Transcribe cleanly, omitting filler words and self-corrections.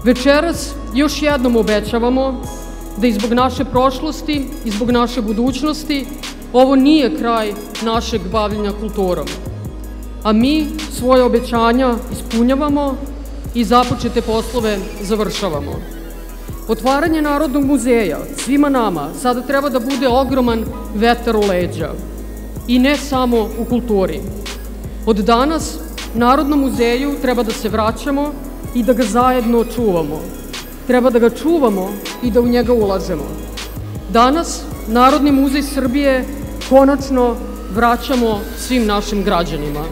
Večeras još jednom obećavamo da i zbog naše prošlosti i zbog naše budućnosti ovo nije kraj našeg bavljenja kulturom, a mi svoje obećanja ispunjavamo i započete poslove završavamo. Otvaranje Narodnog muzeja svima nama sada treba da bude ogroman vetar u leđa i ne samo u kulturi. Od danas Narodnom muzeju treba da se vraćamo i da ga zajedno čuvamo. Treba da ga čuvamo i da u njega ulažemo. Danas Narodni muzej Srbije konačno vraćamo svim našim građanima.